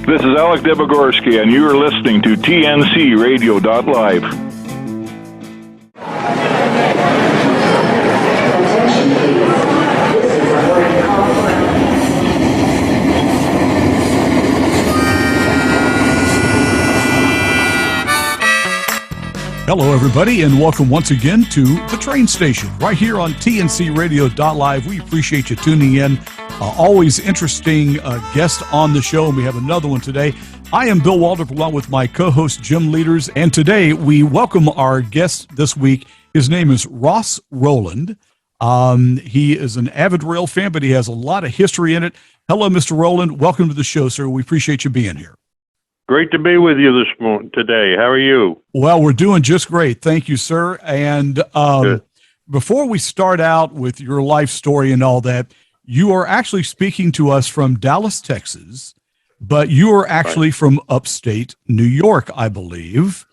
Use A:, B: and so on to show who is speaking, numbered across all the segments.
A: This is Alec Debogorski, and you are listening to TNCRadio.live.
B: Hello, everybody, and welcome once again to the train station right here on TNCRadio.live. We appreciate you tuning in. Always interesting guest on the show, and we have another one today. I am Bill Waldrop along with my co-host Jim Leaders, and today we welcome our guest this week. His name is Ross Rowland. He is an avid rail fan, but he has a lot of history in it. Hello, Mr. Rowland. Welcome to the show, sir. We appreciate you being here.
C: Great to be with you this morning today. How are you?
B: Well, we're doing just great. Thank you, sir. And before we start out with your life story and all that, you are actually speaking to us from Dallas, Texas, but you are actually from upstate New York, I believe.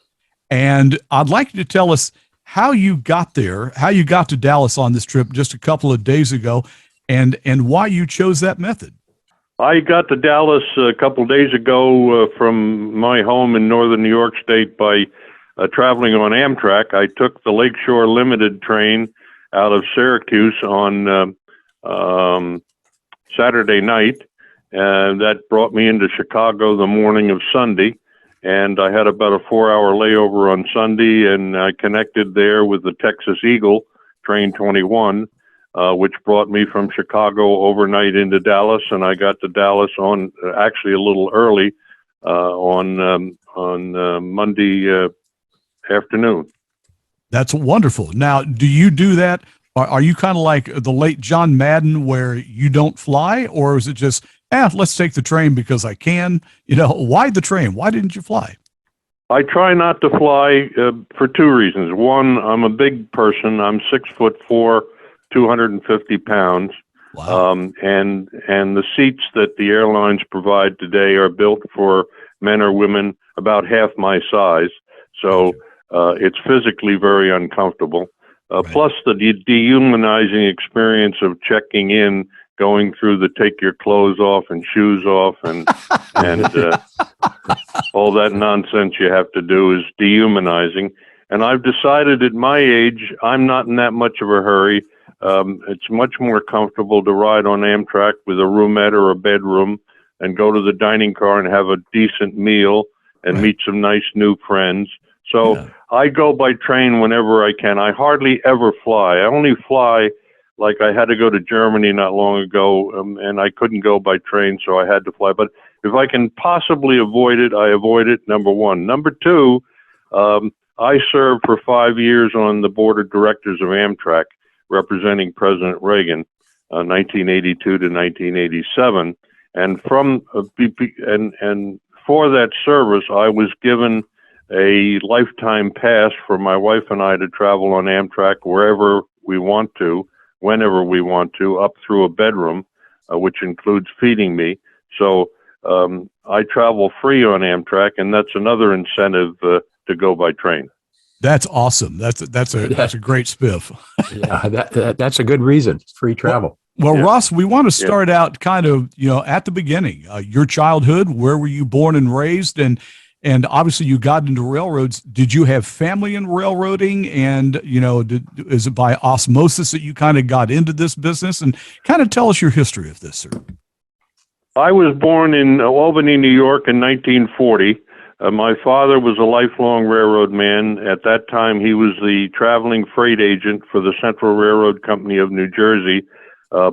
B: And I'd like you to tell us how you got there, how you got to Dallas on this trip just a couple of days ago, and why you chose that method.
C: I got to Dallas a couple of days ago from my home in northern New York State by traveling on Amtrak. I took the Lakeshore Limited train out of Syracuse on Saturday night, and that brought me into Chicago the morning of Sunday. And I had about a 4-hour layover on Sunday, and I connected there with the Texas Eagle, Train 21. Which brought me from Chicago overnight into Dallas, and I got to Dallas on actually a little early on Monday afternoon.
B: That's wonderful. Now, do you do that? Are you kind of like the late John Madden, where you don't fly, or is it just, let's take the train because I can? You know, why the train? Why didn't you fly?
C: I try not to fly for two reasons. One, I'm a big person. I'm 6'4", 250 pounds.
B: Wow.
C: And the seats that the airlines provide today are built for men or women about half my size. So it's physically very uncomfortable. Plus the dehumanizing experience of checking in, going through the take your clothes off and shoes off and all that nonsense you have to do is dehumanizing. And I've decided at my age, I'm not in that much of a hurry. It's much more comfortable to ride on Amtrak with a roomette or a bedroom and go to the dining car and have a decent meal and meet some nice new friends. So I go by train whenever I can. I hardly ever fly. I only fly, like I had to go to Germany not long ago, and I couldn't go by train, so I had to fly. But if I can possibly avoid it, I avoid it, number one. Number two, I served for 5 years on the board of directors of Amtrak, representing President Reagan, 1982 to 1987, and for that service, I was given a lifetime pass for my wife and I to travel on Amtrak wherever we want to, whenever we want to, up through a bedroom, which includes feeding me. So I travel free on Amtrak, and that's another incentive to go by train.
B: That's awesome. That's a great spiff.
D: Yeah, that's a good reason. It's free travel.
B: Well, Ross, we want to start out kind of, at the beginning. Your childhood, where were you born and raised? And obviously you got into railroads. Did you have family in railroading? And, is it by osmosis that you kind of got into this business? And kind of tell us your history of this, sir.
C: I was born in Albany, New York in 1940. My father was a lifelong railroad man. At that time, he was the traveling freight agent for the Central Railroad Company of New Jersey,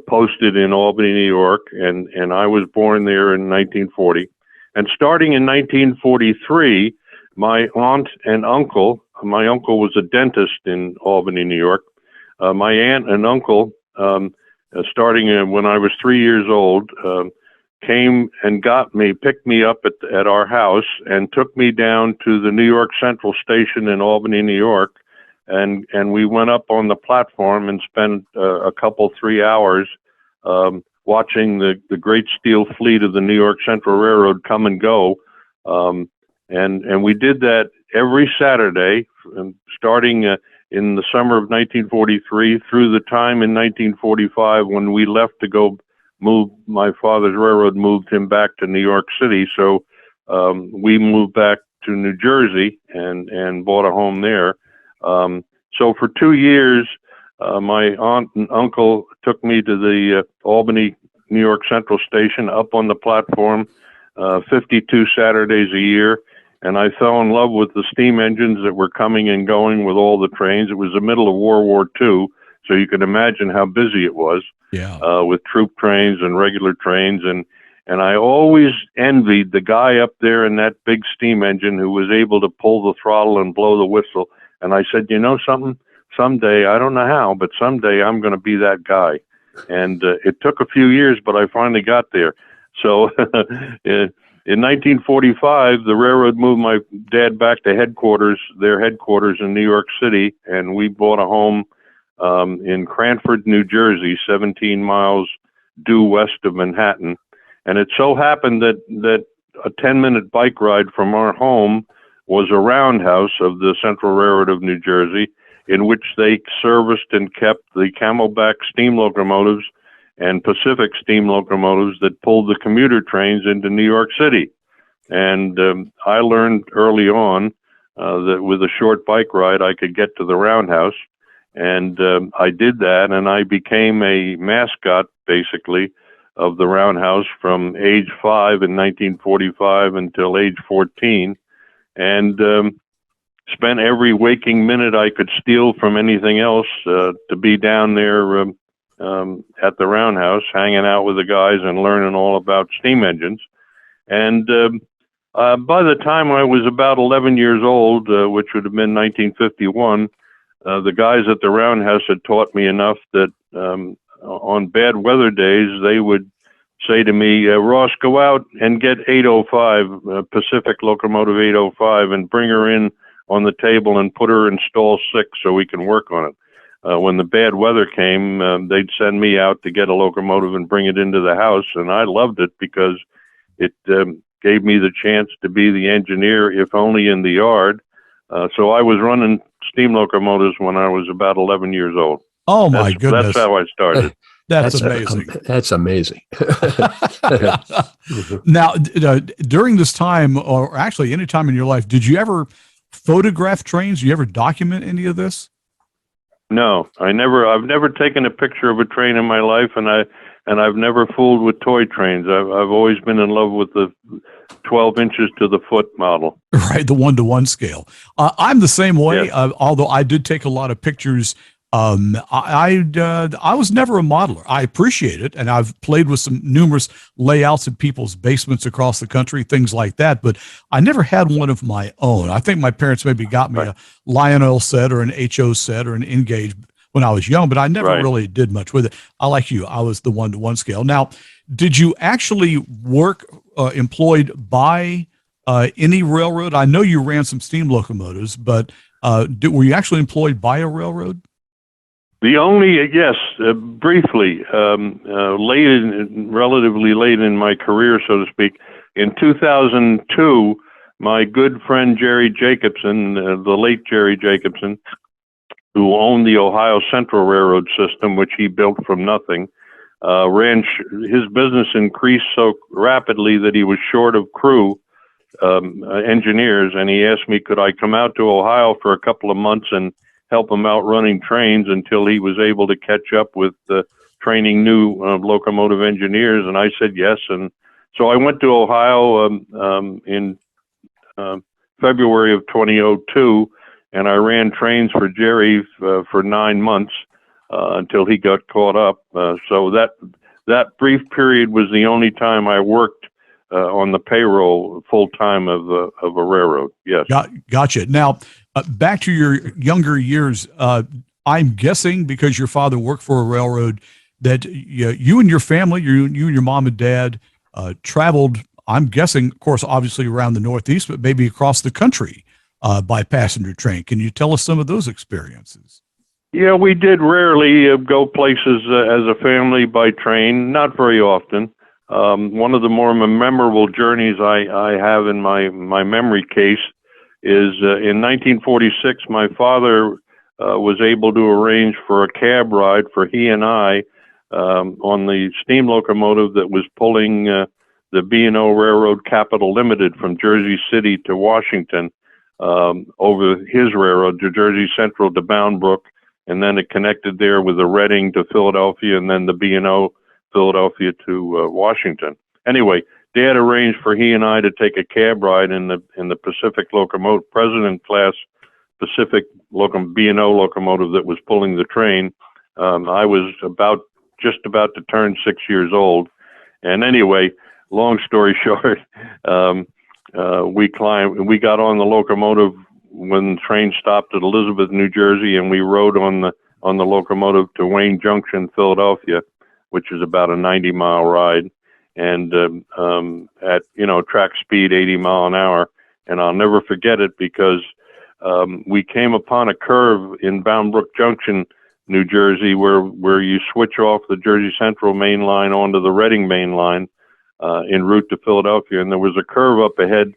C: posted in Albany, New York, and I was born there in 1940. And starting in 1943, my aunt and uncle, my uncle was a dentist in Albany, New York. My aunt and uncle, starting when I was 3 years old, came and picked me up at our house and took me down to the New York Central Station in Albany, New York. And we went up on the platform and spent a couple, 3 hours watching the great steel fleet of the New York Central Railroad come and go. And we did that every Saturday, starting in the summer of 1943 through the time in 1945 when we left to go my father's railroad moved him back to New York City. So we moved back to New Jersey and bought a home there. So for 2 years, my aunt and uncle took me to the Albany, New York Central Station, up on the platform, 52 Saturdays a year. And I fell in love with the steam engines that were coming and going with all the trains. It was the middle of World War II, so you can imagine how busy it was.
B: Yeah.
C: With troop trains and regular trains. And I always envied the guy up there in that big steam engine who was able to pull the throttle and blow the whistle. And I said, you know something? Someday, I don't know how, but someday I'm going to be that guy. And it took a few years, but I finally got there. So in 1945, the railroad moved my dad back to their headquarters in New York City, and we bought a home in Cranford, New Jersey, 17 miles due west of Manhattan. And it so happened that a 10-minute bike ride from our home was a roundhouse of the Central Railroad of New Jersey, in which they serviced and kept the Camelback steam locomotives and Pacific steam locomotives that pulled the commuter trains into New York City. And I learned early on that with a short bike ride, I could get to the roundhouse. And I did that, and I became a mascot, basically, of the roundhouse from age 5 in 1945 until age 14, and spent every waking minute I could steal from anything else to be down there at the roundhouse, hanging out with the guys and learning all about steam engines. And by the time I was about 11 years old, which would have been 1951, the guys at the roundhouse had taught me enough that on bad weather days, they would say to me, Ross, go out and get 805, Pacific Locomotive 805, and bring her in on the table and put her in stall 6 so we can work on it. When the bad weather came, they'd send me out to get a locomotive and bring it into the house, and I loved it because it gave me the chance to be the engineer, if only in the yard. So I was running steam locomotives when I was about 11 years old.
B: Oh, my goodness.
C: That's how I started.
B: That's amazing.
D: That's amazing.
B: Now, during this time, or actually any time in your life, did you ever photograph trains? Did you ever document any of this?
C: No, I've never taken a picture of a train in my life, and I've never fooled with toy trains. I've always been in love with the 12 inches to the foot model.
B: Right, the 1-to-1 scale. I'm the same way.
C: Yes.
B: Although I did take a lot of pictures. I was never a modeler. I appreciate it, and I've played with some numerous layouts in people's basements across the country, things like that. But I never had one of my own. I think my parents maybe got me a Lionel set or an HO set or an Engage when I was young, but I never really did much with it. I like you. I was the 1-to-1 scale. Now, did you actually work employed by any railroad? I know you ran some steam locomotives, but were you actually employed by a railroad?
C: Yes, briefly, relatively late in my career, so to speak. In 2002, my good friend Jerry Jacobson, the late Jerry Jacobson, who owned the Ohio Central Railroad system, which he built from nothing, his business increased so rapidly that he was short of crew, engineers, and he asked me, could I come out to Ohio for a couple of months and help him out running trains until he was able to catch up with training new locomotive engineers. And I said yes. And so I went to Ohio in February of 2002, and I ran trains for Jerry for 9 months until he got caught up. So that brief period was the only time I worked on the payroll full time of a railroad. Yes.
B: Gotcha. Now, back to your younger years, I'm guessing because your father worked for a railroad that you and your family, you and your mom and dad traveled, I'm guessing, of course, obviously around the Northeast, but maybe across the country by passenger train. Can you tell us some of those experiences?
C: Yeah, we did rarely go places as a family by train, not very often. One of the more memorable journeys I have in my memory case is in 1946, my father was able to arrange for a cab ride for he and I on the steam locomotive that was pulling the B&O Railroad Capital Limited from Jersey City to Washington, over his railroad to Jersey Central to Bound Brook, and then it connected there with the Reading to Philadelphia, and then the B&O Philadelphia to Washington. Anyway, Dad arranged for he and I to take a cab ride in the Pacific locomotive, President class Pacific B&O locomotive that was pulling the train. I was just about to turn 6 years old, and anyway, long story short, we got on the locomotive when the train stopped at Elizabeth, New Jersey, and we rode on the locomotive to Wayne Junction, Philadelphia, which is about a 90-mile ride, and at track speed 80 mile an hour. And I'll never forget it because we came upon a curve in Bound Brook Junction, New Jersey, where you switch off the Jersey Central main line onto the Reading main line en route to Philadelphia, and there was a curve up ahead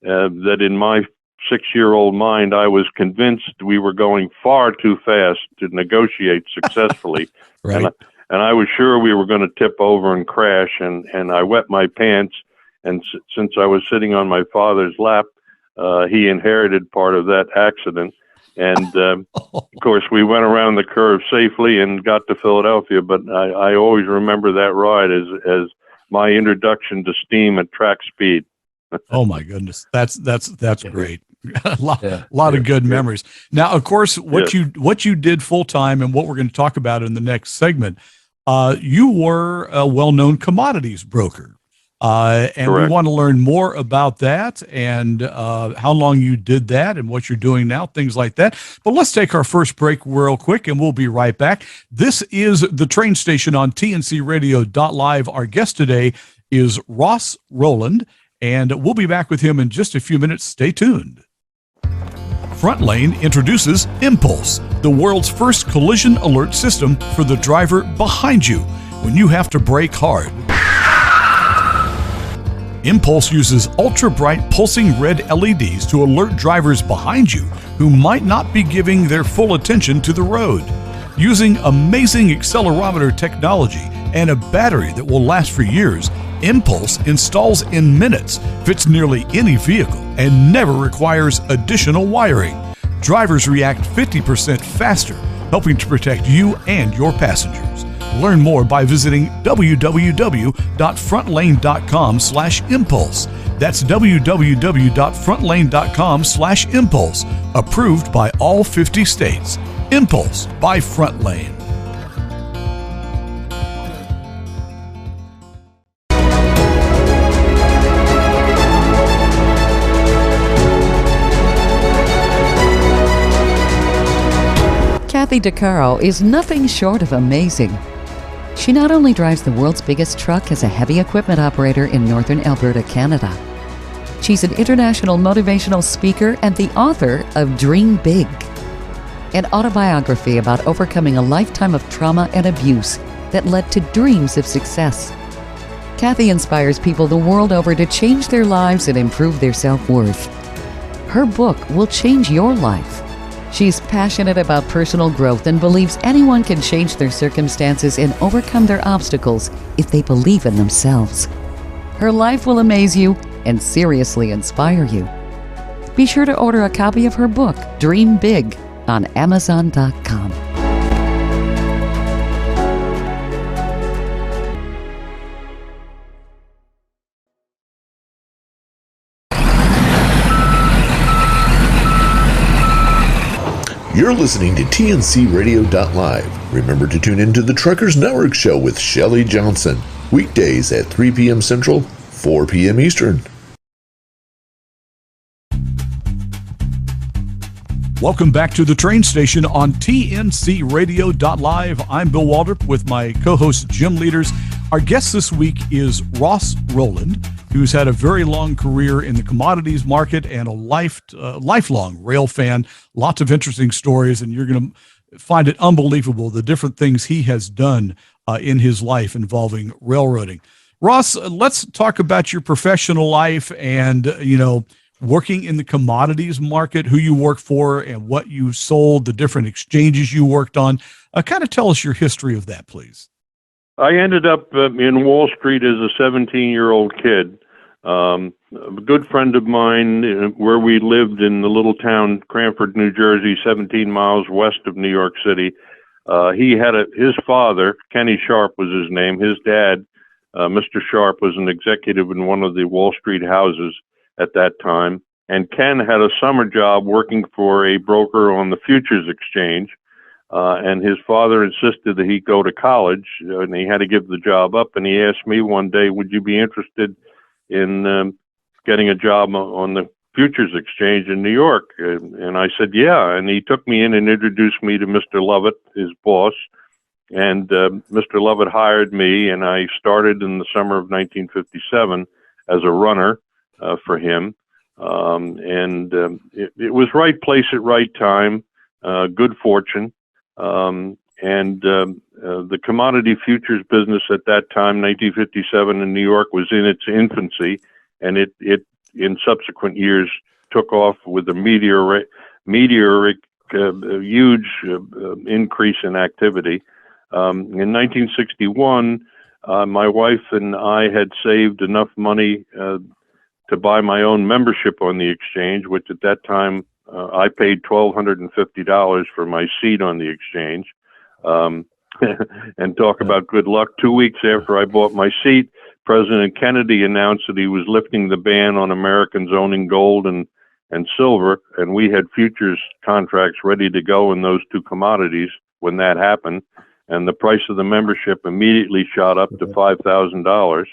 C: that in my 6-year-old mind, I was convinced we were going far too fast to negotiate successfully.
B: Right.
C: And I was sure we were going to tip over and crash, and I wet my pants. And since I was sitting on my father's lap, he inherited part of that accident. And of course, we went around the curve safely and got to Philadelphia. But I always remember that ride as my introduction to steam at track speed.
B: Oh my goodness, that's great. a lot of good memories. Now, of course, what you did full time and what we're going to talk about in the next segment, you were a well-known commodities broker. And
C: Correct.
B: We want to learn more about that and how long you did that and what you're doing now, things like that. But let's take our first break real quick, and we'll be right back. This is the Train Station on TNCRadio.live. Our guest today is Ross Rowland, and we'll be back with him in just a few minutes. Stay tuned. Front Lane introduces Impulse, the world's first collision alert system for the driver behind you when you have to brake hard. Impulse uses ultra-bright pulsing red LEDs to alert drivers behind you who might not be giving their full attention to the road. Using amazing accelerometer technology and a battery that will last for years, Impulse installs in minutes, fits nearly any vehicle, and never requires additional wiring. Drivers react 50% faster, helping to protect you and your passengers. Learn more by visiting www.frontlane.com/impulse. That's www.frontlane.com/impulse. Approved by all 50 states. Impulse by Front Lane.
E: Kathy DeCaro is nothing short of amazing. She not only drives the world's biggest truck as a heavy equipment operator in northern Alberta, Canada. She's an international motivational speaker and the author of Dream Big, an autobiography about overcoming a lifetime of trauma and abuse that led to dreams of success. Kathy inspires people the world over to change their lives and improve their self-worth. Her book will change your life. She's passionate about personal growth and believes anyone can change their circumstances and overcome their obstacles if they believe in themselves. Her life will amaze you and seriously inspire you. Be sure to order a copy of her book, Dream Big, on Amazon.com.
F: You're listening to TNCRadio.live. Remember to tune into the Truckers Network Show with Shelley Johnson. Weekdays at 3 p.m. Central, 4 p.m. Eastern.
B: Welcome back to the Train Station on TNCRadio.live. I'm Bill Waldrop with my co-host Jim Leaders. Our guest this week is Ross Rowland, who's had a very long career in the commodities market and a lifelong rail fan. Lots of interesting stories, and you're going to find it unbelievable the different things he has done in his life involving railroading. Ross, let's talk about your professional life and, working in the commodities market, who you work for and what you sold, the different exchanges you worked on. Kind of tell us your history of that, please.
C: I ended up in Wall Street as a 17-year-old kid. A good friend of mine, where we lived in the little town Cranford, New Jersey, 17 miles west of New York City. He had his father, Kenny Sharp was his name. His dad, Mr. Sharp, was an executive in one of the Wall Street houses at that time. And Ken had a summer job working for a broker on the futures exchange. And his father insisted that he go to college, and he had to give the job up. And he asked me one day, would you be interested in getting a job on the futures exchange in New York? And I said, yeah. And he took me in and introduced me to Mr. Lovett, his boss. And Mr. Lovett hired me, and I started in the summer of 1957 as a runner for him. It was right place at right time, good fortune. The commodity futures business at that time, 1957 in New York, was in its infancy, and it in subsequent years took off with a meteoric huge increase in activity. In 1961, my wife and I had saved enough money to buy my own membership on the exchange, which at that time I paid $1,250 for my seat on the exchange. And talk about good luck. 2 weeks after I bought my seat, President Kennedy announced that he was lifting the ban on Americans owning gold and silver, and we had futures contracts ready to go in those two commodities when that happened. And the price of the membership immediately shot up to $5,000,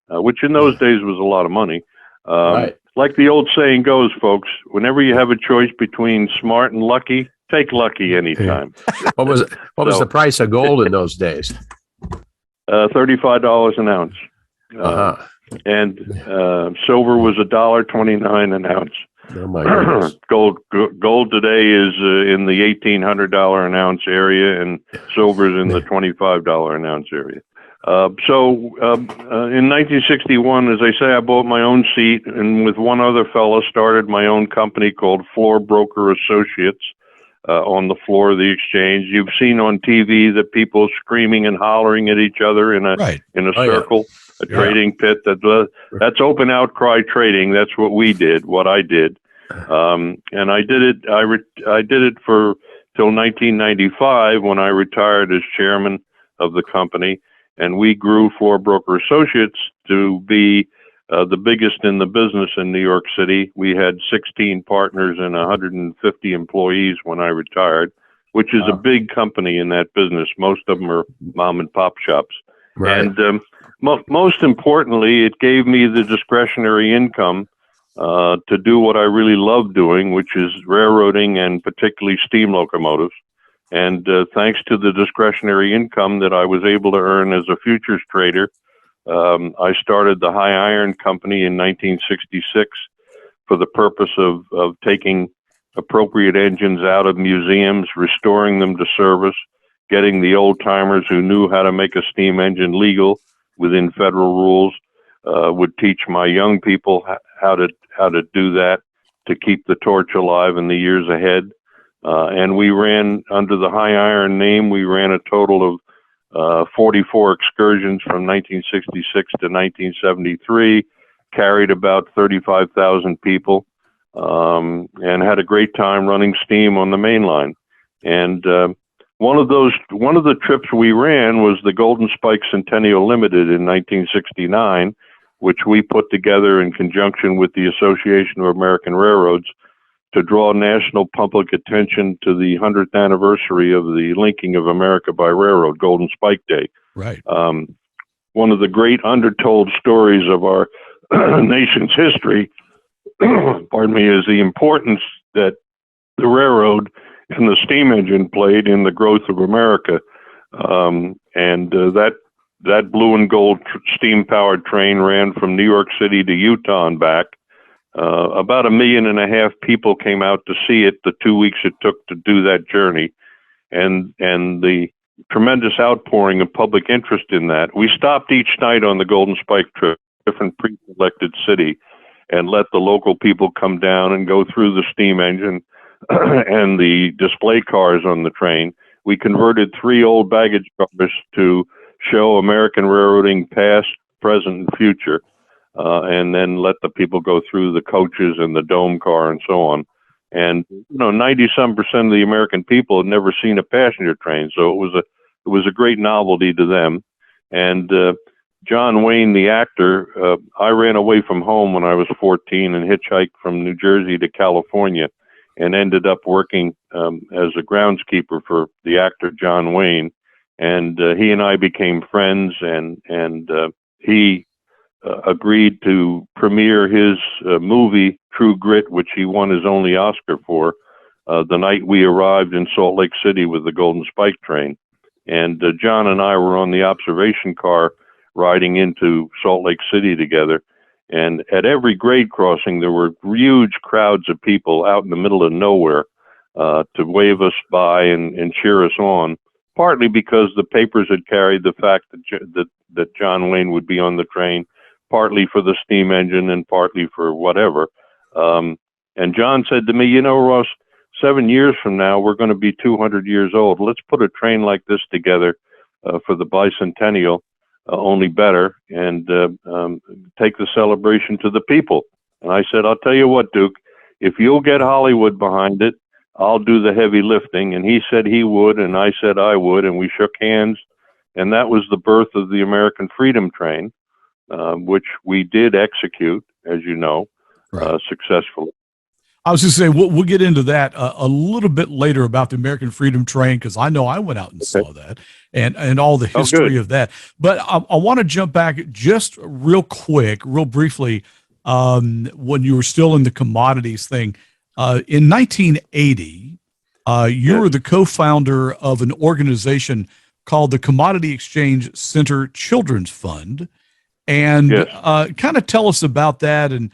C: which in those days was a lot of money.
D: Right.
C: Like the old saying goes, folks, whenever you have a choice between smart and lucky, take lucky anytime.
D: What was the price of gold in those days?
C: $35 an ounce. And silver was $1.29 an ounce.
D: Oh my goodness.
C: Gold today is in the $1,800 an ounce area, and silver is in the $25 an ounce area. In 1961, as I say, I bought my own seat, and with one other fellow started my own company called Floor Broker Associates on the floor of the exchange. You've seen on TV the people screaming and hollering at each other in a circle, a trading pit. That's open outcry trading. That's what we did, what I did. And I did it. I did it for till 1995 when I retired as chairman of the company. And we grew Floor Broker Associates to be the biggest in the business in New York City. We had 16 partners and 150 employees when I retired, which is a big company in that business. Most of them are mom and pop shops.
D: Right.
C: And most importantly, it gave me the discretionary income to do what I really love doing, which is railroading and particularly steam locomotives. And thanks to the discretionary income that I was able to earn as a futures trader, I started the High Iron Company in 1966 for the purpose of taking appropriate engines out of museums, restoring them to service, getting the old timers who knew how to make a steam engine legal within federal rules, would teach my young people how to do that to keep the torch alive in the years ahead. And we ran under the High Iron name. We ran a total of 44 excursions from 1966 to 1973, carried about 35,000 people, and had a great time running steam on the main line. And one of the trips we ran was the Golden Spike Centennial Limited in 1969, which we put together in conjunction with the Association of American Railroads to draw national public attention to the 100th anniversary of the linking of America by railroad, Golden Spike Day.
B: Right.
C: One of the great undertold stories of our nation's history, pardon me, is the importance that the railroad and the steam engine played in the growth of America. That blue and gold steam-powered train ran from New York City to Utah and back. About 1.5 million people came out to see it the 2 weeks it took to do that journey, and the tremendous outpouring of public interest in that. We stopped each night on the Golden Spike trip, different pre-selected city, and let the local people come down and go through the steam engine and the display cars on the train. We converted 3 old baggage cars to show American railroading past, present, and future, and then let the people go through the coaches and the dome car and so on. And 90-some% of the American people had never seen a passenger train, so it was a great novelty to them. And John Wayne, the actor, I ran away from home when I was 14 and hitchhiked from New Jersey to California, and ended up working as a groundskeeper for the actor John Wayne. And he and I became friends, and he agreed to premiere his movie True Grit, which he won his only Oscar for, the night we arrived in Salt Lake City with the Golden Spike train. And John and I were on the observation car riding into Salt Lake City together. And at every grade crossing, there were huge crowds of people out in the middle of nowhere to wave us by and cheer us on, partly because the papers had carried the fact that John Wayne would be on the train, partly for the steam engine and partly for whatever. And John said to me, Ross, 7 years from now, we're going to be 200 years old. Let's put a train like this together for the Bicentennial, only better, and take the celebration to the people. And I said, I'll tell you what, Duke, if you'll get Hollywood behind it, I'll do the heavy lifting. And he said he would, and I said I would, and we shook hands. And that was the birth of the American Freedom Train, which we did execute, as you know, successfully.
B: I was just saying, we'll get into that a little bit later about the American Freedom Train, because I know I went out and saw that and all the history of that. But I want to jump back just real quick, real briefly, when you were still in the commodities thing. In 1980, you were the co-founder of an organization called the Commodity Exchange Center Children's Fund. And kind of tell us about that and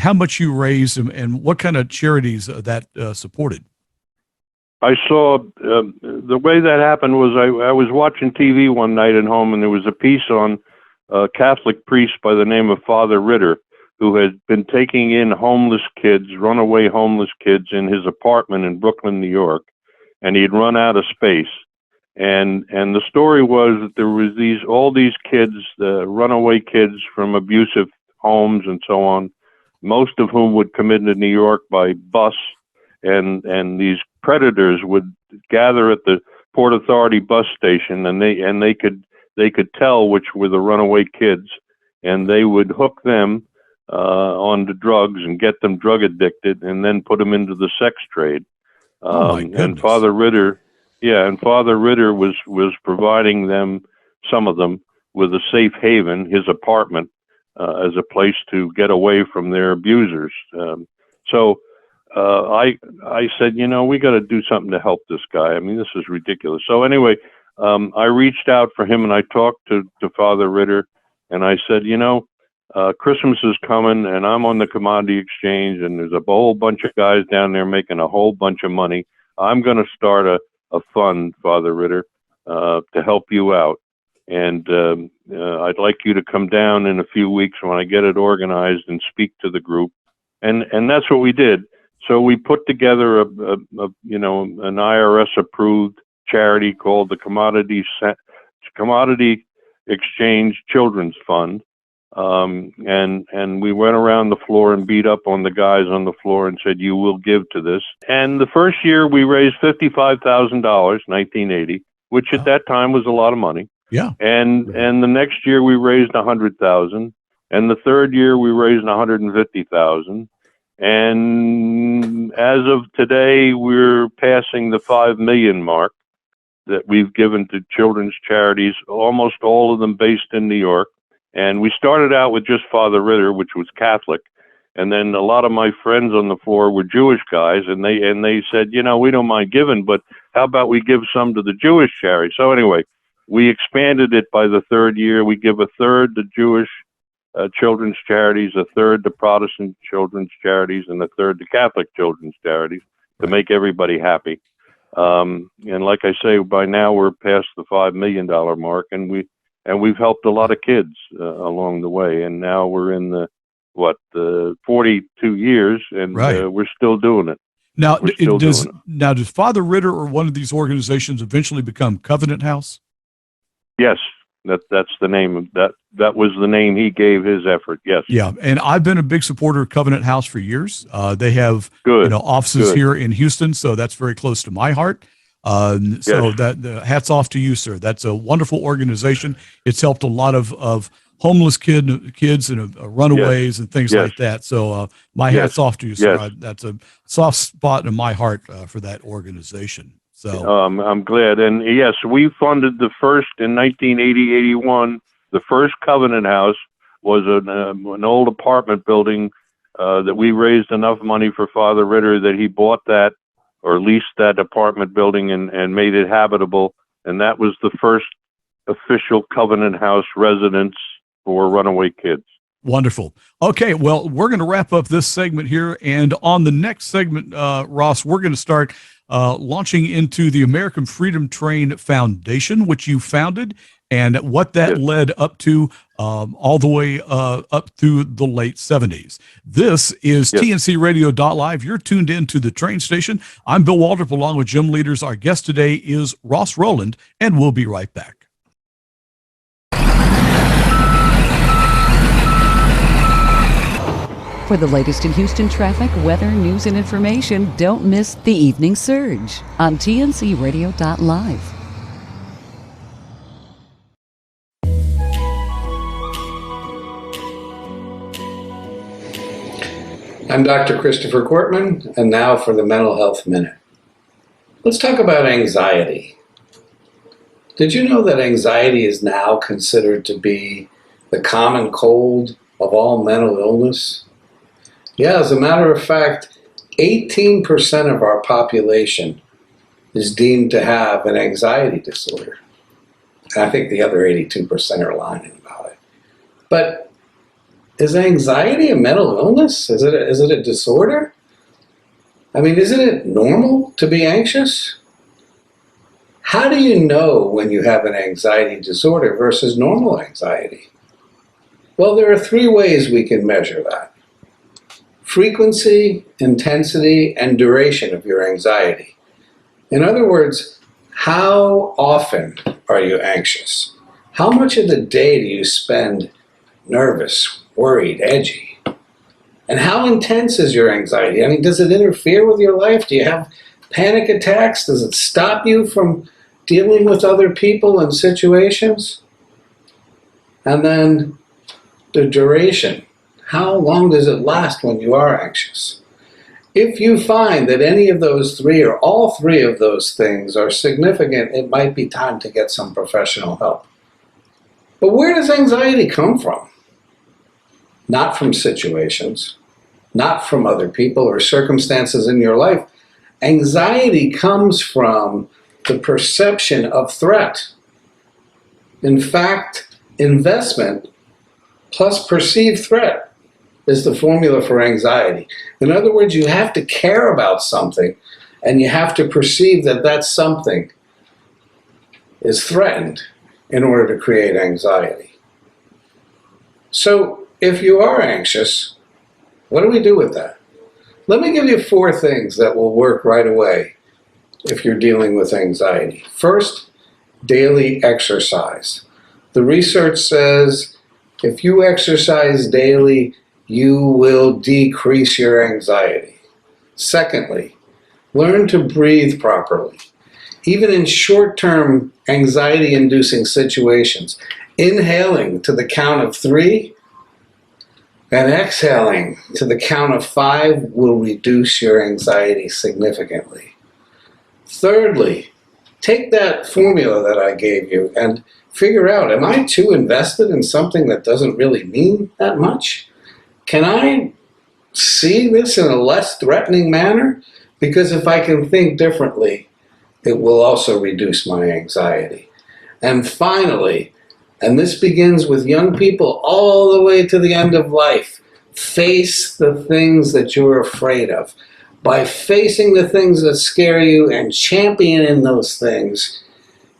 B: how much you raised and what kind of charities that supported.
C: I saw the way that happened was I was watching TV one night at home, and there was a piece on a Catholic priest by the name of Father Ritter, who had been taking in homeless kids, runaway homeless kids, in his apartment in Brooklyn, New York, and he'd run out of space. And the story was that there was all these kids, runaway kids from abusive homes and so on, most of whom would come into New York by bus, and these predators would gather at the Port Authority bus station, and they could tell which were the runaway kids, and they would hook them onto drugs and get them drug addicted, and then put them into the sex trade. And Father Ritter was providing them, some of them, with a safe haven, his apartment, as a place to get away from their abusers. So I said, we got to do something to help this guy. I mean, this is ridiculous. So anyway, I reached out for him, and I talked to Father Ritter, and I said, Christmas is coming, and I'm on the commodity exchange, and there's a whole bunch of guys down there making a whole bunch of money. I'm going to start a fund, Father Ritter, to help you out. And I'd like you to come down in a few weeks when I get it organized and speak to the group. And that's what we did. So we put together an IRS approved charity called the Commodity Exchange Children's Fund. And we went around the floor and beat up on the guys on the floor and said, you will give to this. And the first year we raised $55,000, 1980, which at that time was a lot of money.
B: Yeah.
C: And the next year we raised 100,000, and the third year we raised 150,000. And as of today, we're passing the 5 million mark that we've given to children's charities, almost all of them based in New York. And we started out with just Father Ritter, which was Catholic. And then a lot of my friends on the floor were Jewish guys, and they said, we don't mind giving, but how about we give some to the Jewish charity? So anyway, we expanded it by the third year. We give a third to Jewish children's charities, a third to Protestant children's charities, and a third to Catholic children's charities to make everybody happy. And like I say, by now we're past the $5 million mark, and we've helped a lot of kids along the way. And now we're in the 42 years, and we're still doing it.
B: Now, does Father Ritter or one of these organizations eventually become Covenant House?
C: Yes. That's the name of that. That was the name he gave his effort. Yes.
B: Yeah, and I've been a big supporter of Covenant House for years. They have offices here in Houston, so that's very close to my heart. So hats off to you, sir. That's a wonderful organization. It's helped a lot of homeless kids and runaways and things like that. So my hats off to you, sir. That's a soft spot in my heart for that organization. So
C: I'm glad. And yes, we funded the first in 1980-81. The first Covenant House was an old apartment building that we raised enough money for Father Ritter that he bought that or leased that apartment building and made it habitable. And that was the first official Covenant House residence for runaway kids.
B: Wonderful. Okay, well, we're going to wrap up this segment here. And on the next segment, Ross, we're going to start launching into the American Freedom Train Foundation, which you founded, and what that led up to all the way up through the late 70s. This is TNCRadio.live. You're tuned in to the train station. I'm Bill Waldrop along with Jim Leaders. Our guest today is Ross Rowland, and we'll be right back.
E: For the latest in Houston traffic, weather, news, and information, don't miss The Evening Surge on TNCRadio.live.
G: I'm Dr. Christopher Cortman, and now for the Mental Health Minute. Let's talk about anxiety. Did you know that anxiety is now considered to be the common cold of all mental illness? Yeah, as a matter of fact, 18% of our population is deemed to have an anxiety disorder. And I think the other 82% are lying about it. But is anxiety a mental illness? Is it a disorder? I mean, isn't it normal to be anxious? How do you know when you have an anxiety disorder versus normal anxiety? Well, there are 3 ways we can measure that. Frequency, intensity, and duration of your anxiety. In other words, how often are you anxious? How much of the day do you spend nervous, worried, edgy? And how intense is your anxiety? I mean, does it interfere with your life? Do you have panic attacks? Does it stop you from dealing with other people and situations? And then the duration. How long does it last when you are anxious? If you find that any of those 3 or all 3 of those things are significant, it might be time to get some professional help. But where does anxiety come from? Not from situations, not from other people or circumstances in your life. Anxiety comes from the perception of threat. In fact, investment plus perceived threat is the formula for anxiety. In other words, you have to care about something and you have to perceive that that something is threatened in order to create anxiety. So if you are anxious, what do we do with that? Let me give you 4 things that will work right away if you're dealing with anxiety. First, daily exercise. The research says if you exercise daily, you will decrease your anxiety. Secondly, learn to breathe properly. Even in short-term anxiety-inducing situations, inhaling to the count of 3 and exhaling to the count of 5 will reduce your anxiety significantly. Thirdly, take that formula that I gave you and figure out, am I too invested in something that doesn't really mean that much? Can I see this in a less threatening manner? Because if I can think differently, it will also reduce my anxiety. And finally, and this begins with young people all the way to the end of life, face the things that you're afraid of. By facing the things that scare you and championing those things,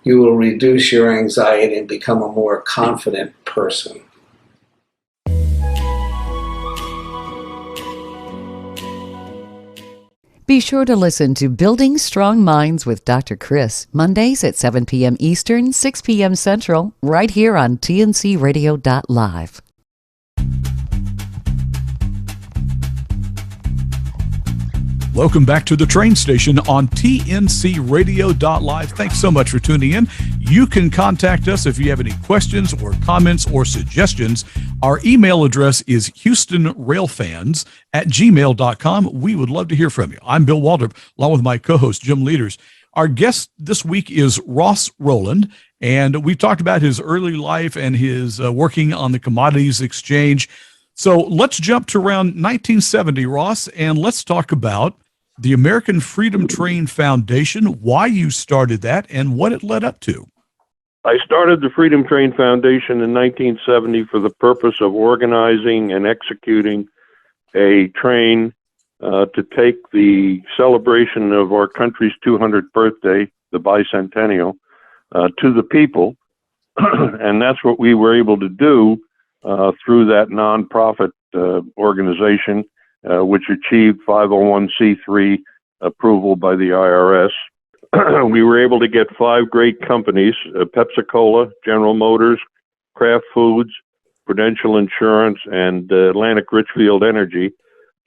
G: you will reduce your anxiety and become a more confident person.
E: Be sure to listen to Building Strong Minds with Dr. Chris, Mondays at 7 p.m. Eastern, 6 p.m. Central, right here on tncradio.live.
B: Welcome back to the train station on tncradio.live. Thanks so much for tuning in. You can contact us if you have any questions or comments or suggestions. Our email address is houstonrailfans@gmail.com. We would love to hear from you. I'm Bill Waldrop, along with my co-host, Jim Leaders. Our guest this week is Ross Rowland, and we've talked about his early life and his working on the commodities exchange. So let's jump to around 1970, Ross, and let's talk about the American Freedom Train Foundation, why you started that, and what it led up to.
C: I started the Freedom Train Foundation in 1970 for the purpose of organizing and executing a train to take the celebration of our country's 200th birthday, the Bicentennial, to the people. And that's what we were able to do through that nonprofit organization, which achieved 501c3 approval by the IRS. We were able to get 5 great companies, Pepsi-Cola, General Motors, Kraft Foods, Prudential Insurance, and Atlantic Richfield Energy,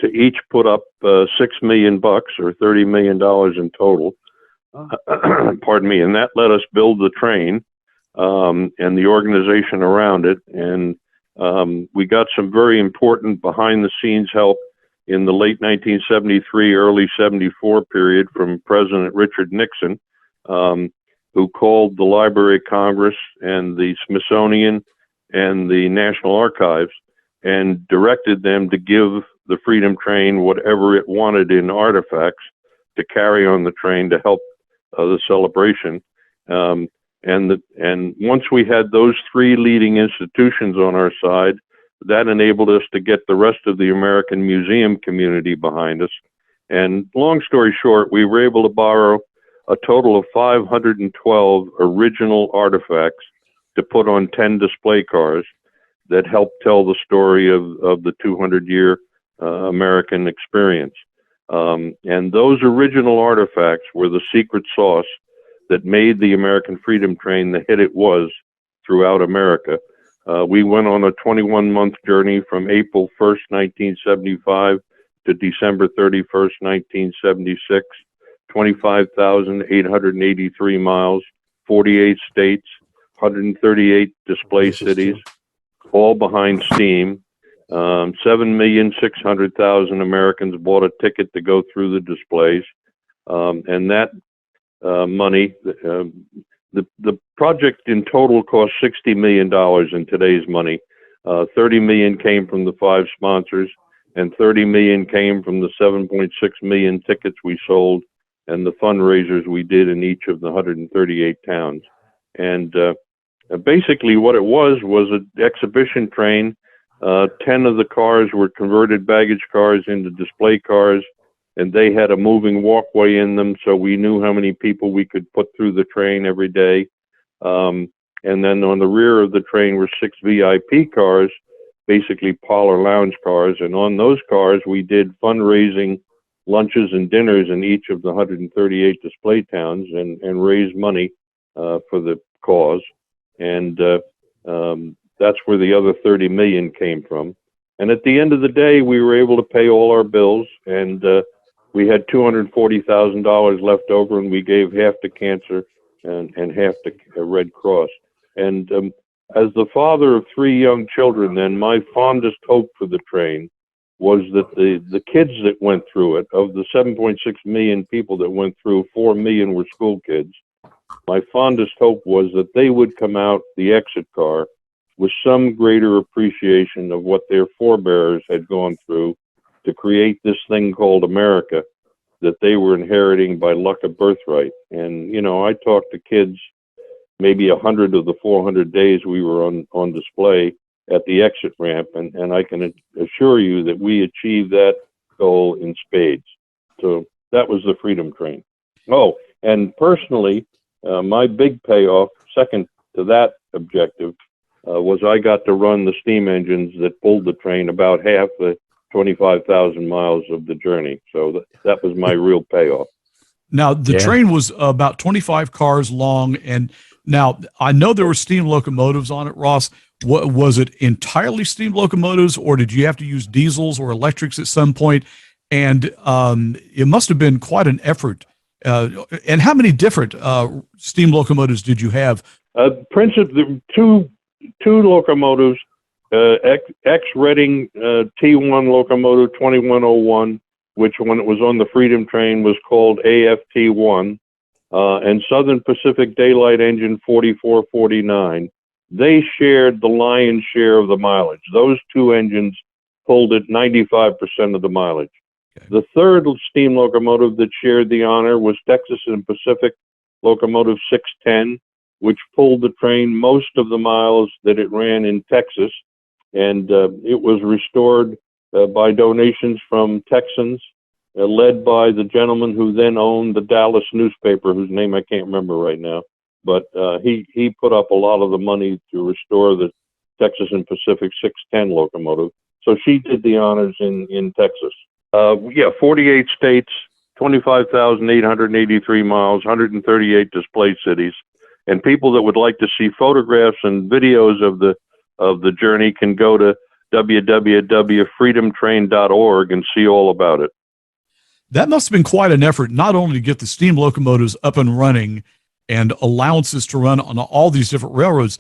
C: to each put up $6 million or $30 million in total. Pardon me. And that let us build the train and the organization around it. And we got some very important behind-the-scenes help in the late 1973, early 74 period from President Richard Nixon, who called the Library of Congress and the Smithsonian and the National Archives and directed them to give the Freedom Train whatever it wanted in artifacts to carry on the train to help the celebration. And once we had those 3 leading institutions on our side, that enabled us to get the rest of the American museum community behind us. And long story short, we were able to borrow a total of 512 original artifacts to put on 10 display cars that helped tell the story of the 200-year American experience. And those original artifacts were the secret sauce that made the American Freedom Train the hit it was throughout America. We went on a 21-month journey from April 1st, 1975 to December 31st, 1976, 25,883 miles, 48 states, 138 display cities, all behind steam. 7,600,000 Americans bought a ticket to go through the displays. And that money, the project in total cost $60 million in today's money. 30 million came from the 5 sponsors, and 30 million came from the 7.6 million tickets we sold and the fundraisers we did in each of the 138 towns. And basically what it was an exhibition train. 10 of the cars were converted baggage cars into display cars, and they had a moving walkway in them, so we knew how many people we could put through the train every day. And then on the rear of the train were 6 VIP cars, basically parlor lounge cars, and on those cars we did fundraising lunches and dinners in each of the 138 display towns and raised money for the cause. And that's where the other 30 million came from. And at the end of the day, we were able to pay all our bills, and we had $240,000 left over, and we gave half to cancer and half to Red Cross. And as the father of 3 young children, then my fondest hope for the train was that the kids that went through it, of the 7.6 million people that went through, 4 million were school kids. My fondest hope was that they would come out the exit car with some greater appreciation of what their forebears had gone through to create this thing called America that they were inheriting by luck of birthright. And, you know, I talked to kids maybe 100 of the 400 days we were on display at the exit ramp, and I can assure you that we achieved that goal in spades. So that was the Freedom Train. Oh, and personally, my big payoff, second to that objective, was I got to run the steam engines that pulled the train about half the 25,000 miles of the journey. So that was my real payoff.
B: Now, the train was about 25 cars long, and now I know there were steam locomotives on it, Ross. Was it entirely steam locomotives, or did you have to use diesels or electrics at some point? And it must have been quite an effort. And how many different steam locomotives did you have?
C: Principally, two locomotives, ex-Reading T1 locomotive 2101, which when it was on the Freedom train was called AFT1, and Southern Pacific Daylight Engine 4449. They shared the lion's share of the mileage. Those two engines pulled at 95% of the mileage. Okay. The third steam locomotive that shared the honor was Texas and Pacific Locomotive 610, which pulled the train most of the miles that it ran in Texas. And it was restored by donations from Texans, led by the gentleman who then owned the Dallas newspaper, whose name I can't remember right now. But he put up a lot of the money to restore the Texas and Pacific 610 locomotive. So she did the honors in Texas. 48 states, 25,883 miles, 138 display cities. And people that would like to see photographs and videos of the journey can go to www.freedomtrain.org and see all about it.
B: That must have been quite an effort, not only to get the steam locomotives up and running and allowances to run on all these different railroads.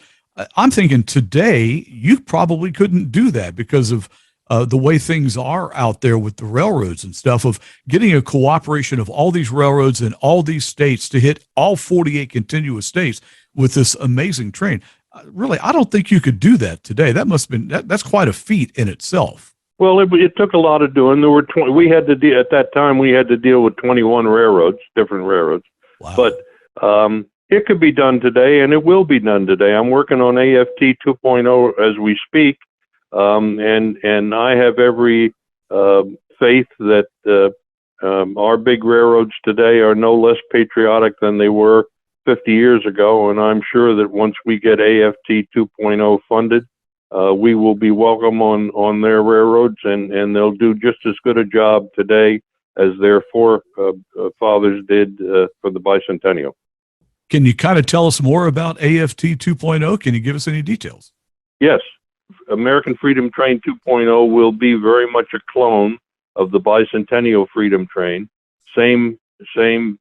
B: I'm thinking today you probably couldn't do that because of the way things are out there with the railroads and stuff, of getting a cooperation of all these railroads in all these states to hit all 48 continuous states with this amazing train. Really, I don't think you could do that today. That must have been, that's quite a feat in itself.
C: Well, it took a lot of doing. There were we had to deal at that time. We had to deal with 21 railroads, different railroads.
B: Wow.
C: But it could be done today, and it will be done today. I'm working on AFT 2.0 as we speak, and I have every faith that our big railroads today are no less patriotic than they were 50 years ago. And I'm sure that once we get AFT 2.0 funded, we will be welcome on their railroads, and they'll do just as good a job today as their forefathers did for the Bicentennial.
B: Can you kind of tell us more about AFT 2.0? Can you give us any details?
C: Yes. American Freedom Train 2.0 will be very much a clone of the Bicentennial Freedom Train. Same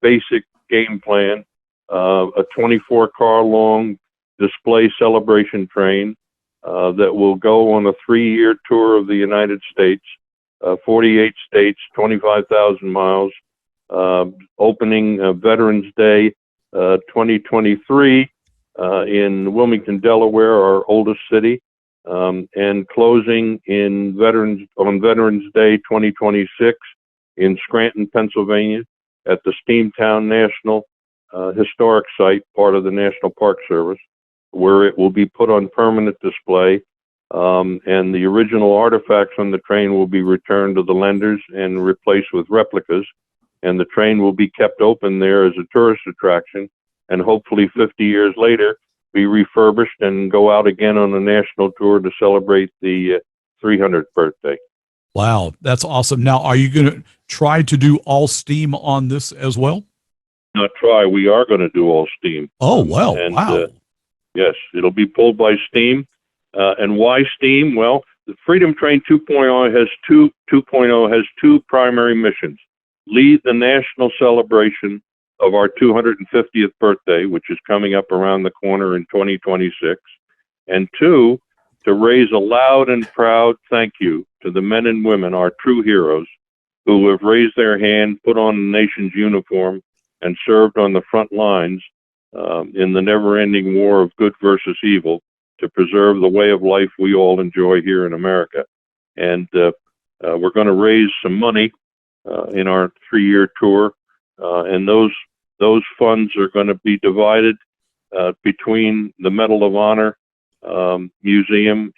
C: basic game plan, a 24-car long display celebration train that will go on a 3-year tour of the United States, 48 states, 25,000 miles, opening Veterans Day 2023 in Wilmington, Delaware, our oldest city, and closing on Veterans Day 2026 in Scranton, Pennsylvania, at the Steamtown National Historic Site, part of the National Park Service, where it will be put on permanent display, and the original artifacts on the train will be returned to the lenders and replaced with replicas. And the train will be kept open there as a tourist attraction, and hopefully 50 years later be refurbished and go out again on a national tour to celebrate the 300th birthday.
B: Wow, that's awesome. Now, are you going to try to do all steam on this as well?
C: Not try. We are going to do all steam.
B: Oh, well,
C: and,
B: wow.
C: Yes, it'll be pulled by steam. And why steam? Well, the Freedom Train 2.0 has two primary missions. Lead the national celebration of our 250th birthday, which is coming up around the corner in 2026. And 2, to raise a loud and proud thank you to the men and women, our true heroes, who have raised their hand, put on the nation's uniform, and served on the front lines in the never-ending war of good versus evil to preserve the way of life we all enjoy here in America. And we're going to raise some money in our 3-year tour, and those funds are going to be divided between the Medal of Honor Museum,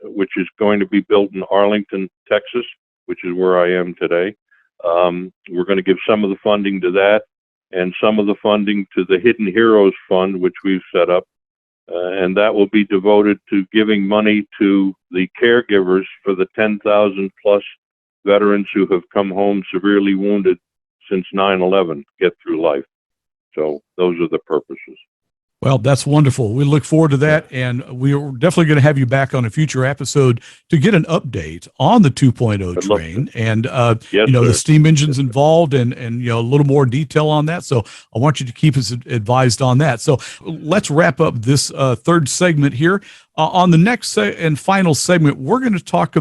C: which is going to be built in Arlington, Texas, which is where I am today. We're going to give some of the funding to that, and some of the funding to the Hidden Heroes Fund, which we've set up, and that will be devoted to giving money to the caregivers for the 10,000 plus veterans who have come home severely wounded since 9/11, get through life. So those are the purposes.
B: Well, that's wonderful. We look forward to that, and we're definitely going to have you back on a future episode to get an update on the 2.0 train and
C: Yes,
B: the
C: sir.
B: steam engines involved and a little more detail on that. So I want you to keep us advised on that. So let's wrap up this third segment here. On the next and final segment, we're going to jump to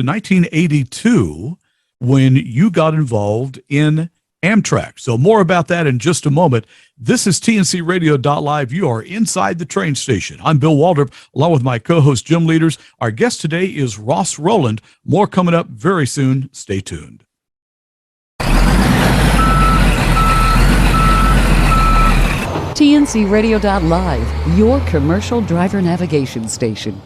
B: 1982 when you got involved in Amtrak. So more about that in just a moment. This is TNCRadio.live. You are inside the train station. I'm Bill Waldrop, along with my co-host Jim Leaders. Our guest today is Ross Rowland. More coming up very soon. Stay tuned.
E: TNCRadio.live, your commercial driver navigation station.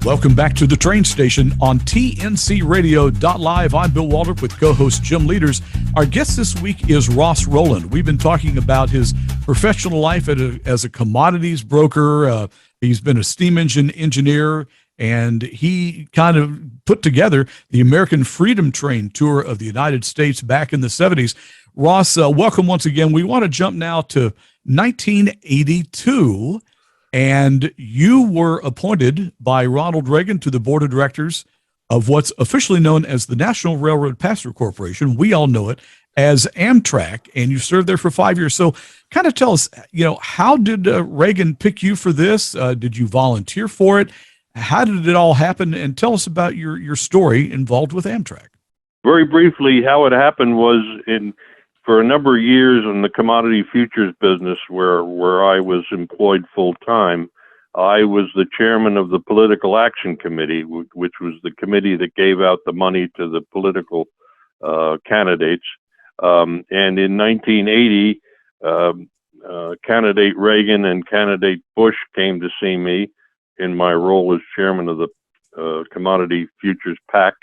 B: Welcome back to the train station on TNCRadio.live. I'm Bill Waldrop with co-host Jim Leaders. Our guest this week is Ross Rowland. We've been talking about his professional life as a commodities broker. He's been a steam engine engineer, and he kind of put together the American Freedom Train tour of the United States back in the 70s. Ross, welcome once again. We want to jump now to 1982. And you were appointed by Ronald Reagan to the board of directors of what's officially known as the National Railroad Passenger Corporation. We all know it as Amtrak, and you served there for 5 years. So kind of tell us, how did Reagan pick you for this? Did you volunteer for it? How did it all happen? And tell us about your story involved with Amtrak.
C: Very briefly, how it happened was for a number of years in the commodity futures business where I was employed full time, I was the chairman of the Political Action Committee, which was the committee that gave out the money to the political candidates. And in 1980, candidate Reagan and candidate Bush came to see me in my role as chairman of the Commodity Futures PAC,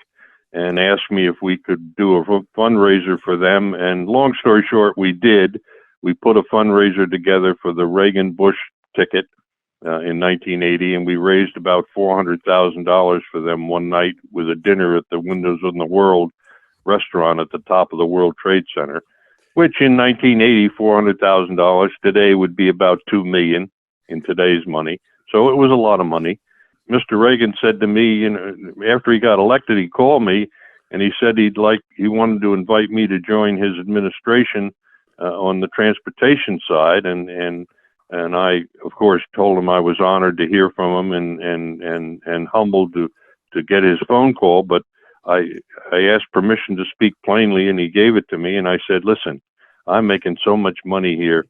C: and asked me if we could do a fundraiser for them. And long story short, we did. We put a fundraiser together for the Reagan-Bush ticket in 1980, and we raised about $400,000 for them one night with a dinner at the Windows on the World restaurant at the top of the World Trade Center, which in 1980, $400,000 today would be about $2 million in today's money. So it was a lot of money. Mr. Reagan said to me, after he got elected, he called me and he said he wanted to invite me to join his administration on the transportation side, and I, of course, told him I was honored to hear from him and humbled to get his phone call. But I asked permission to speak plainly, and he gave it to me. And I said, "Listen, I'm making so much money here.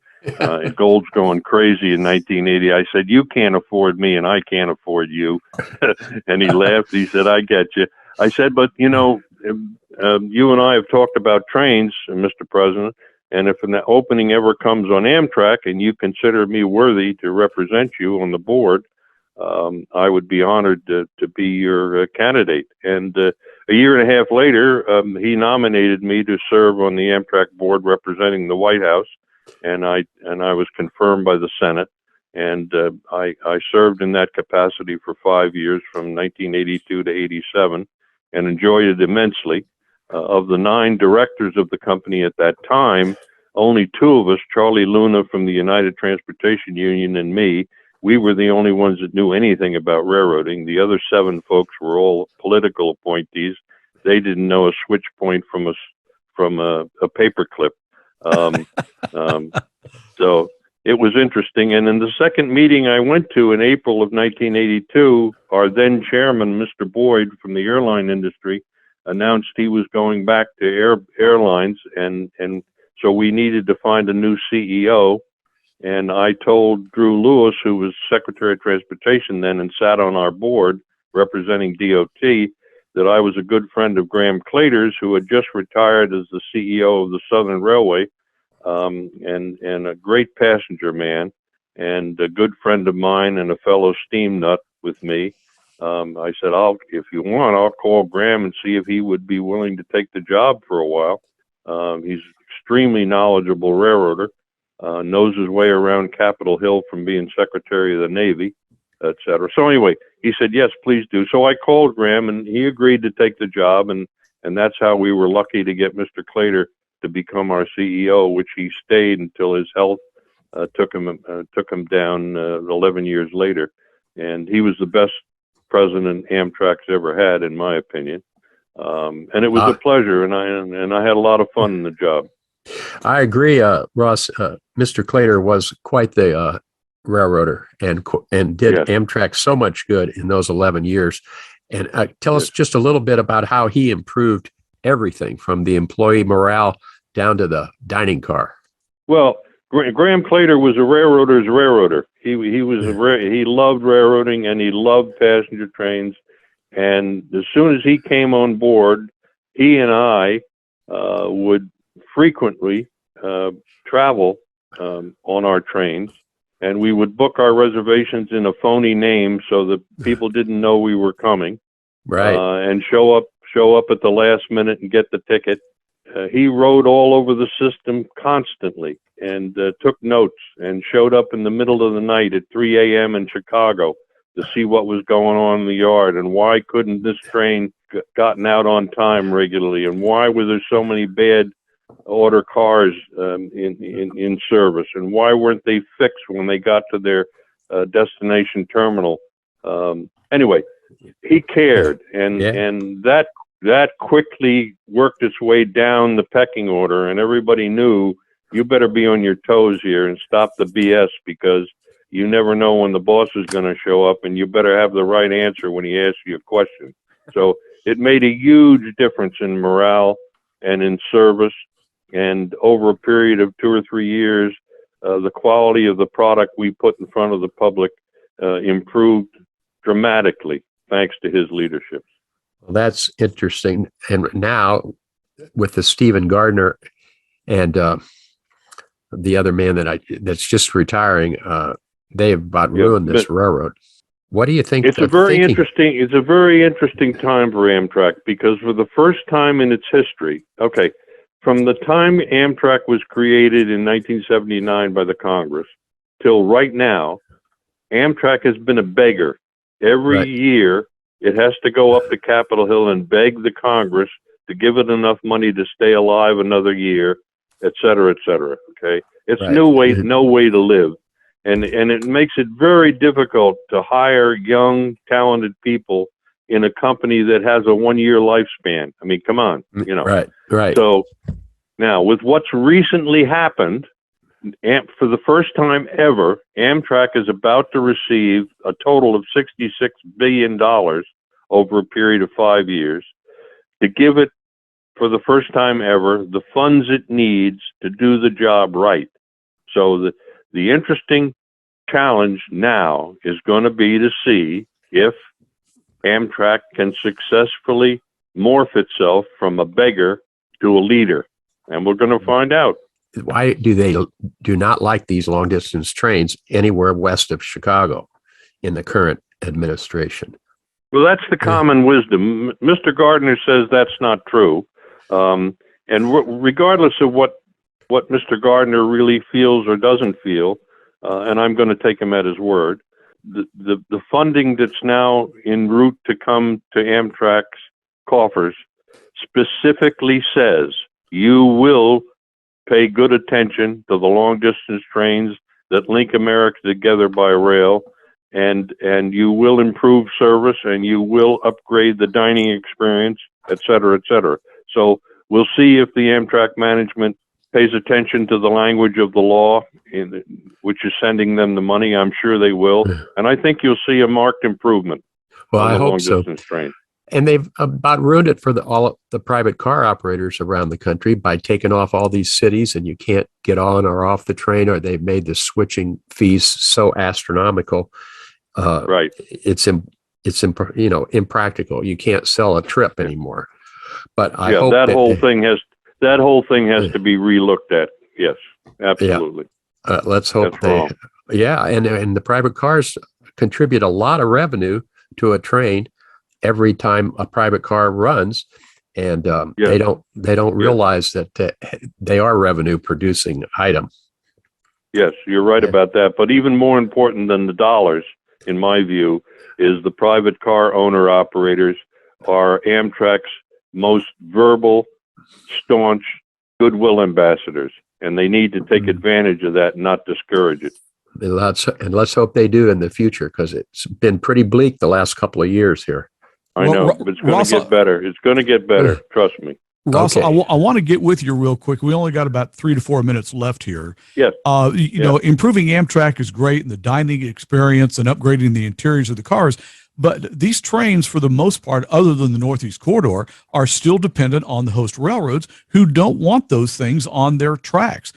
C: Gold's going crazy in 1980. I said, you can't afford me and I can't afford you." And he laughed. He said, "I get you." I said, "But, you and I have talked about trains, Mr. President, and if an opening ever comes on Amtrak and you consider me worthy to represent you on the board, I would be honored to be your candidate." And a year and a half later, he nominated me to serve on the Amtrak board representing the White House. And I was confirmed by the Senate, and I served in that capacity for 5 years, from 1982 to 87, and enjoyed it immensely. Of the 9 directors of the company at that time, only 2 of us, Charlie Luna from the United Transportation Union and me, we were the only ones that knew anything about railroading. The other 7 folks were all political appointees. They didn't know a switch point from a paperclip. So it was interesting. And in the second meeting I went to in April of 1982, our then chairman, Mr. Boyd from the airline industry, announced he was going back to airlines. And so we needed to find a new CEO. And I told Drew Lewis, who was Secretary of Transportation then and sat on our board representing DOT, that I was a good friend of Graham Claters, who had just retired as the CEO of the Southern Railway, and a great passenger man, and a good friend of mine and a fellow steam nut with me. I said, if you want, I'll call Graham and see if he would be willing to take the job for a while. He's extremely knowledgeable railroader, knows his way around Capitol Hill from being Secretary of the Navy, et cetera. So anyway, he said, yes, please do. So I called Graham, and he agreed to take the job, and that's how we were lucky to get Mr. Clater to become our CEO, which he stayed until his health took him down 11 years later. And he was the best president Amtrak's ever had, in my opinion. And it was a pleasure, and I had a lot of fun in the job.
D: I agree, Ross. Mr. Clater was quite the railroader and did Amtrak so much good in those 11 years. And tell us just a little bit about how he improved everything from the employee morale down to the dining car.
C: Well, Graham Clater was a railroader's railroader. He loved railroading, and he loved passenger trains. And as soon as he came on board, he and I would frequently travel on our trains, and we would book our reservations in a phony name so that people didn't know we were coming.
D: Right.
C: And show up at the last minute and get the ticket. He rode all over the system constantly and took notes and showed up in the middle of the night at 3 a.m. in Chicago to see what was going on in the yard, and why couldn't this train gotten out on time regularly, and why were there so many bad order cars in service, and why weren't they fixed when they got to their destination terminal. Anyway, he cared, and that quickly worked its way down the pecking order, and everybody knew you better be on your toes here and stop the BS, because you never know when the boss is going to show up, and you better have the right answer when he asks you a question. So it made a huge difference in morale and in service. And over a period of 2 or 3 years, the quality of the product we put in front of the public improved dramatically, thanks to his leadership.
D: Well, that's interesting. And now with the Stephen Gardner and the other man that's just retiring, they have about ruined this railroad. What do you think?
C: It's a very interesting time for Amtrak, because for the first time in its history, from the time Amtrak was created in 1979 by the Congress till right now, Amtrak has been a beggar. Every year, it has to go up to Capitol Hill and beg the Congress to give it enough money to stay alive another year, et cetera, et cetera. Okay, it's no way to live, and it makes it very difficult to hire young, talented people in a company that has a 1-year lifespan. I mean, come on, you know.
D: Right.
C: So now, with what's recently happened, for the first time ever, Amtrak is about to receive a total of $66 billion over a period of 5 years to give it, for the first time ever, the funds it needs to do the job right. So the interesting challenge now is going to be to see if Amtrak can successfully morph itself from a beggar to a leader. And we're going to find out.
D: Why do they do not like these long distance trains anywhere west of Chicago in the current administration?
C: Well, that's the common wisdom. Mr. Gardner says that's not true. And regardless of what Mr. Gardner really feels or doesn't feel, and I'm going to take him at his word, the funding that's now en route to come to Amtrak's coffers specifically says you will pay good attention to the long distance trains that link America together by rail, and you will improve service, and you will upgrade the dining experience, et cetera, et cetera. So we'll see if the Amtrak management pays attention to the language of the law, which is sending them the money. I'm sure they will. And I think you'll see a marked improvement.
D: Well, I hope so.
C: Train.
D: And they've about ruined it for all the private car operators around the country by taking off all these cities, and you can't get on or off the train, or they've made the switching fees so astronomical. It's impractical. You can't sell a trip anymore. But I hope
C: that whole thing has to be relooked at. Yes, absolutely.
D: Let's hope and the private cars contribute a lot of revenue to a train every time a private car runs, and they don't realize that they are revenue producing item.
C: Yes, you're right about that. But even more important than the dollars, in my view, is the private car owner operators are Amtrak's most verbal, staunch goodwill ambassadors, and they need to take advantage of that and not discourage it.
D: And let's hope they do in the future, because it's been pretty bleak the last couple of years here.
C: I know, but it's going to get better. It's going to get better. Trust me.
B: Russell, okay. I want to get with you real quick. We only got about 3 to 4 minutes left here.
C: Yes.
B: You know, improving Amtrak is great, and the dining experience and upgrading the interiors of the cars. But these trains, for the most part, other than the Northeast Corridor, are still dependent on the host railroads who don't want those things on their tracks.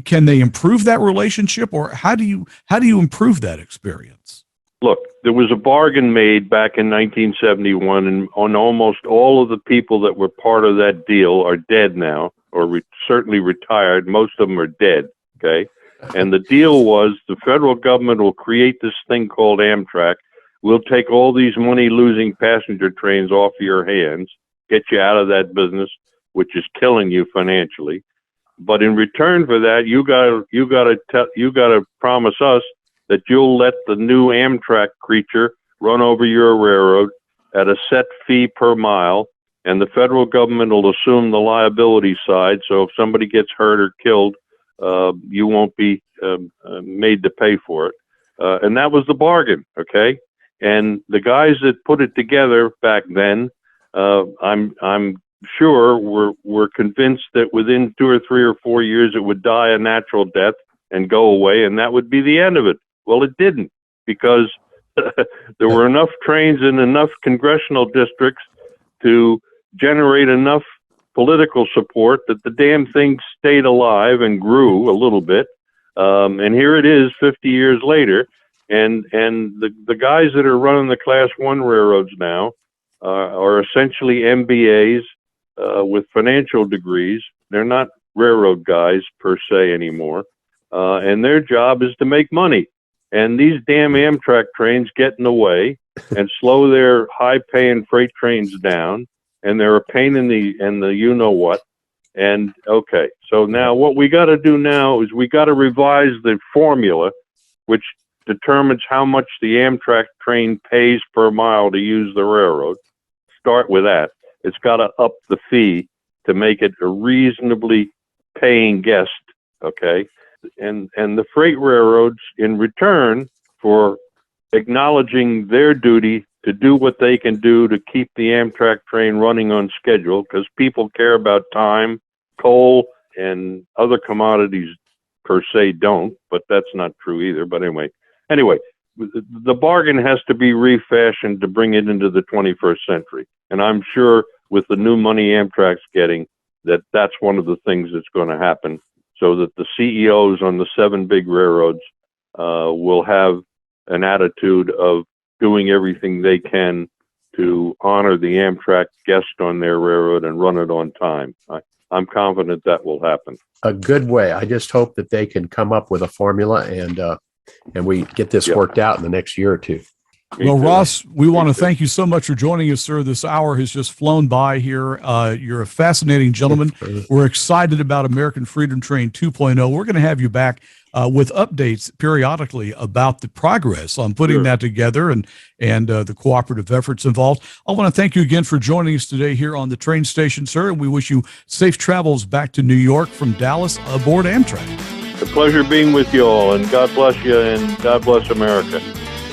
B: Can they improve that relationship, or how do you improve that experience?
C: Look, there was a bargain made back in 1971, and on almost all of the people that were part of that deal are dead now, or certainly retired. Most of them are dead, okay? And the deal was the federal government will create this thing called Amtrak. We'll take all these money-losing passenger trains off of your hands, get you out of that business, which is killing you financially. But in return for that, you gotta promise us that you'll let the new Amtrak creature run over your railroad at a set fee per mile, and the federal government will assume the liability side. So if somebody gets hurt or killed, you won't be made to pay for it. And that was the bargain, okay? And the guys that put it together back then, I'm sure were convinced that within 2 or 3 or 4 years it would die a natural death and go away, and that would be the end of it. Well, it didn't, because there were enough trains in enough congressional districts to generate enough political support that the damn thing stayed alive and grew a little bit. And here it is 50 years later. And the guys that are running the Class 1 railroads now are essentially MBAs with financial degrees. They're not railroad guys per se anymore. And their job is to make money. And these damn Amtrak trains get in the way and slow their high-paying freight trains down. And they're a pain in the you-know-what. And, okay, so now what we got to do now is we got to revise the formula, which determines how much the Amtrak train pays per mile to use the railroad. Start with that. It's got to up the fee to make it a reasonably paying guest, okay? And the freight railroads, in return for acknowledging their duty to do what they can do to keep the Amtrak train running on schedule, because people care about time, coal, and other commodities per se don't, but that's not true either. But anyway, the bargain has to be refashioned to bring it into the 21st century. And I'm sure with the new money Amtrak's getting, that's one of the things that's going to happen, so that the CEOs on the 7 big railroads will have an attitude of doing everything they can to honor the Amtrak guest on their railroad and run it on time. I'm confident that will happen.
D: A good way. I just hope that they can come up with a formula and we get this worked out in the next year or two.
B: Well, Ross, we want to thank you so much for joining us, sir. This hour has just flown by here. You're a fascinating gentleman. We're excited about American Freedom Train 2.0. We're going to have you back with updates periodically about the progress on putting that together and the cooperative efforts involved. I want to thank you again for joining us today here on the train station, sir, and we wish you safe travels back to New York from Dallas aboard Amtrak.
C: It's a pleasure being with you all, and God bless you, and God bless America.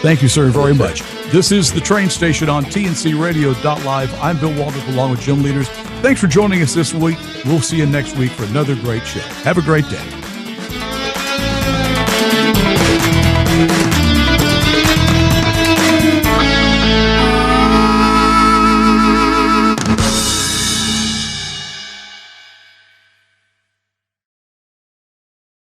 B: Thank you, sir, very much. This is the train station on TNCRadio.live. I'm Bill Waldrop along with Jim Leaders. Thanks for joining us this week. We'll see you next week for another great show. Have a great day.